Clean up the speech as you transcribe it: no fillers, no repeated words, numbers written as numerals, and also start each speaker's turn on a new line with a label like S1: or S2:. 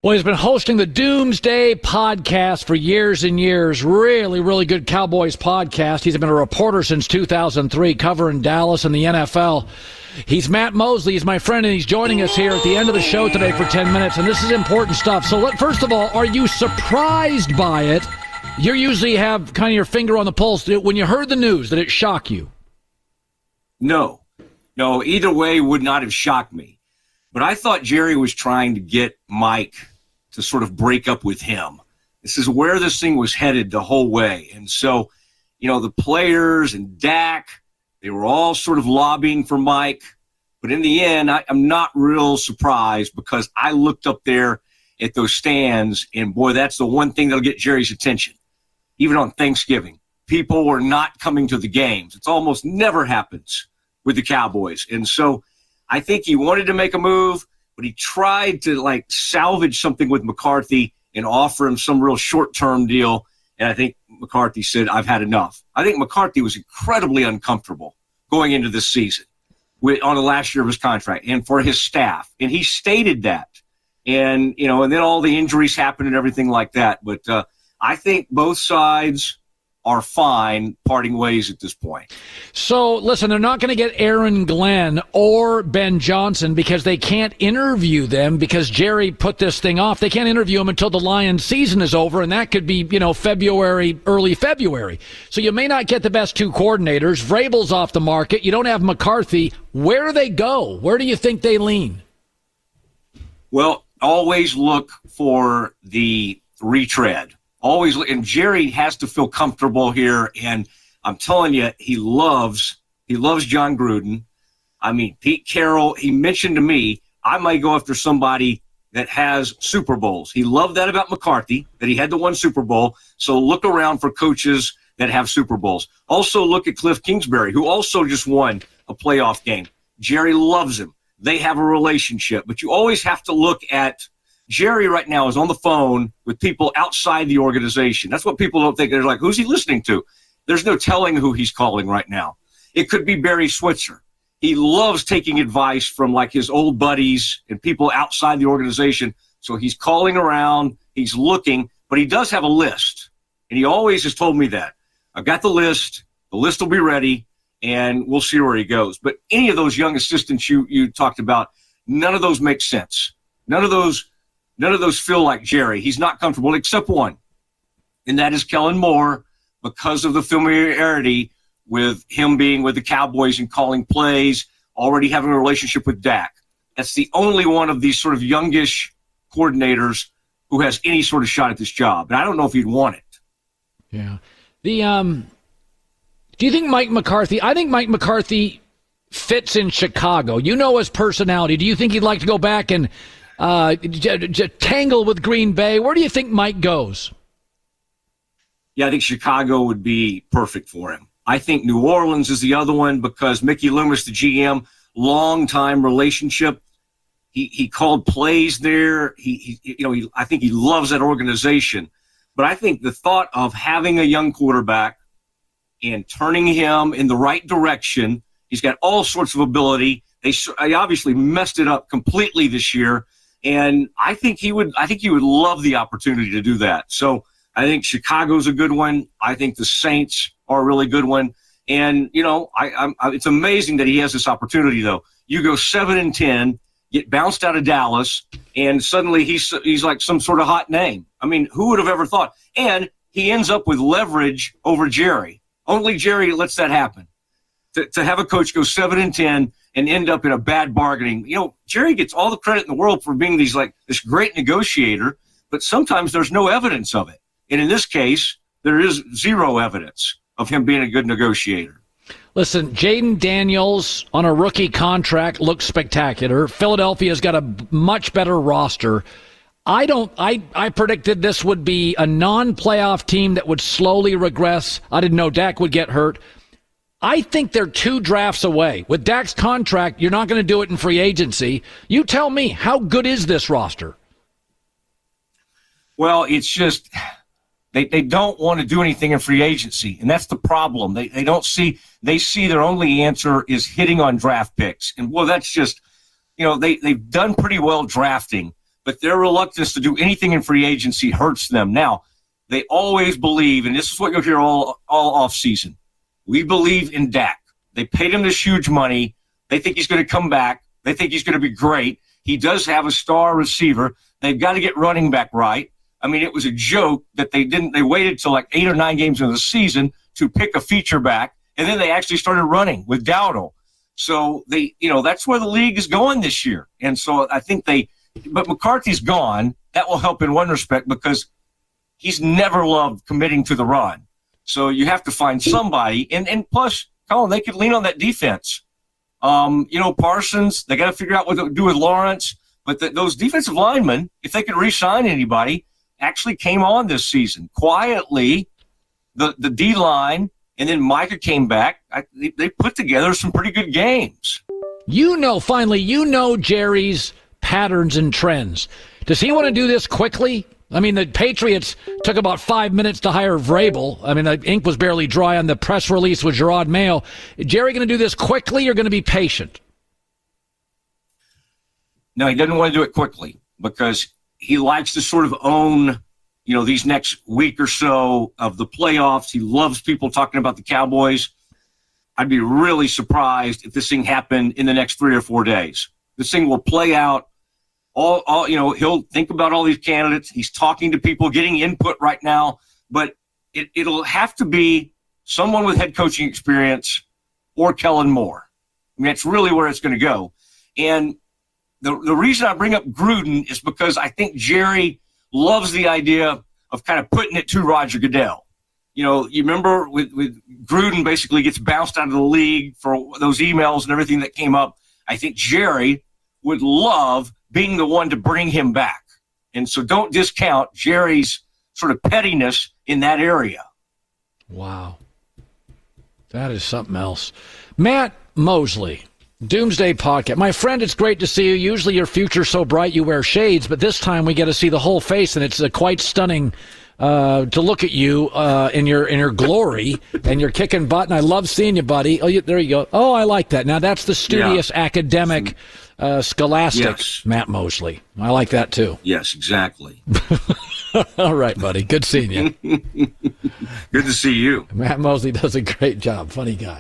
S1: Well, he's been hosting the Doomsday podcast for years and years. Really, really good Cowboys podcast. He's been a reporter since 2003, covering Dallas and the NFL. He's Matt Mosley. He's my friend, and he's joining us here at the end of the show today for 10 minutes, and this is important stuff. So, first of all, are you surprised by it? You usually have kind of your finger on the pulse. When you heard the news, did it shock you?
S2: No, either way would not have shocked me. But I thought Jerry was trying to get Mike to sort of break up with him. This is where this thing was headed the whole way. And so, the players and Dak, they were all sort of lobbying for Mike. But in the end, I'm not real surprised because I looked up there at those stands, and boy, that's the one thing that'll get Jerry's attention. Even on Thanksgiving, people were not coming to the games. It's almost never happens with the Cowboys. And so I think he wanted to make a move, but he tried to salvage something with McCarthy and offer him some real short-term deal. And I think McCarthy said, I've had enough. I think McCarthy was incredibly uncomfortable going into this season on the last year of his contract and for his staff. And he stated that. And, and then all the injuries happened and everything like that. But I think both sides are fine parting ways at this point.
S1: So, listen, they're not going to get Aaron Glenn or Ben Johnson because they can't interview them because Jerry put this thing off. They can't interview them until the Lions season is over, and that could be, February, early February. So you may not get the best two coordinators. Vrabel's off the market. You don't have McCarthy. Where do they go? Where do you think they lean?
S2: Well, always look for the retread. Always, and Jerry has to feel comfortable here, and I'm telling you, he loves John Gruden. I mean, Pete Carroll, he mentioned to me, I might go after somebody that has Super Bowls. He loved that about McCarthy, that he had the one Super Bowl, so look around for coaches that have Super Bowls. Also look at Cliff Kingsbury, who also just won a playoff game. Jerry loves him. They have a relationship, but you always have to look at Jerry right now is on the phone with people outside the organization. That's what people don't think. They're like, who's he listening to? There's no telling who he's calling right now. It could be Barry Switzer. He loves taking advice from his old buddies and people outside the organization. So he's calling around, he's looking, but he does have a list. And he always has told me that. I've got the list will be ready, and we'll see where he goes. But any of those young assistants you talked about, none of those make sense. None of those feel like Jerry. He's not comfortable except one, and that is Kellen Moore because of the familiarity with him being with the Cowboys and calling plays, already having a relationship with Dak. That's the only one of these sort of youngish coordinators who has any sort of shot at this job, and I don't know if he'd want it.
S1: Yeah. Do you think Mike McCarthy – I think Mike McCarthy fits in Chicago. You know his personality. Do you think he'd like to go back and – tangle with Green Bay? Where do you think Mike goes?
S2: Yeah, I think Chicago would be perfect for him. I think New Orleans is the other one because Mickey Loomis, the GM, long-time relationship. He called plays there. I think he loves that organization. But I think the thought of having a young quarterback and turning him in the right direction, he's got all sorts of ability. They obviously messed it up completely this year. And I think he would love the opportunity to do that. So I think Chicago's a good one. I think the Saints are a really good one. And, it's amazing that he has this opportunity, though. You go 7-10, get bounced out of Dallas, and suddenly he's like some sort of hot name. I mean, who would have ever thought? And he ends up with leverage over Jerry. Only Jerry lets that happen. To have a coach go 7-10 and end up in a bad bargaining. Jerry gets all the credit in the world for being this great negotiator, but sometimes there's no evidence of it. And in this case, there is zero evidence of him being a good negotiator.
S1: Listen, Jaden Daniels on a rookie contract looks spectacular. Philadelphia's got a much better roster. I predicted this would be a non-playoff team that would slowly regress. I didn't know Dak would get hurt. I think they're 2 drafts away. With Dak's contract, you're not going to do it in free agency. You tell me, how good is this roster?
S2: Well, it's just they don't want to do anything in free agency, and that's the problem. They see their only answer is hitting on draft picks. And, well, that's just, they've done pretty well drafting, but their reluctance to do anything in free agency hurts them. Now, they always believe, and this is what you'll hear all off season. We believe in Dak. They paid him this huge money. They think he's going to come back. They think he's going to be great. He does have a star receiver. They've got to get running back right. I mean, it was a joke that they waited till like 8 or 9 games into the season to pick a feature back, and then they actually started running with Dowdle. So that's where the league is going this year. And so I think but McCarthy's gone. That will help in one respect because he's never loved committing to the run. So you have to find somebody. And plus, Colin, they could lean on that defense. Parsons, they got to figure out what to do with Lawrence. But those defensive linemen, if they could re-sign anybody, actually came on this season quietly. The D-line, and then Micah came back. They put together some pretty good games.
S1: Finally, Jerry's patterns and trends. Does he want to do this quickly? I mean, the Patriots took about 5 minutes to hire Vrabel. I mean, the ink was barely dry on the press release with Gerard Mayo. Is Jerry going to do this quickly or going to be patient?
S2: No, he doesn't want to do it quickly because he likes to sort of own, these next week or so of the playoffs. He loves people talking about the Cowboys. I'd be really surprised if this thing happened in the next 3 or 4 days. This thing will play out. He'll think about all these candidates. He's talking to people, getting input right now, but it'll have to be someone with head coaching experience or Kellen Moore. I mean, that's really where it's going to go. And the reason I bring up Gruden is because I think Jerry loves the idea of kind of putting it to Roger Goodell. You remember with Gruden basically gets bounced out of the league for those emails and everything that came up. I think Jerry would love being the one to bring him back. And so don't discount Jerry's sort of pettiness in that area.
S1: Wow. That is something else. Matt Mosley, Doomsday Podcast. My friend, it's great to see you. Usually your future's so bright you wear shades, but this time we get to see the whole face, and it's quite stunning to look at you in your glory, and you're kicking butt, and I love seeing you, buddy. Oh, there you go. Oh, I like that. Now that's the studious academic scholastic
S2: yes.
S1: Matt Mosley. I like that too.
S2: Yes, exactly.
S1: All right, buddy. Good seeing you.
S2: Good to see you.
S1: Matt Mosley does a great job. Funny guy.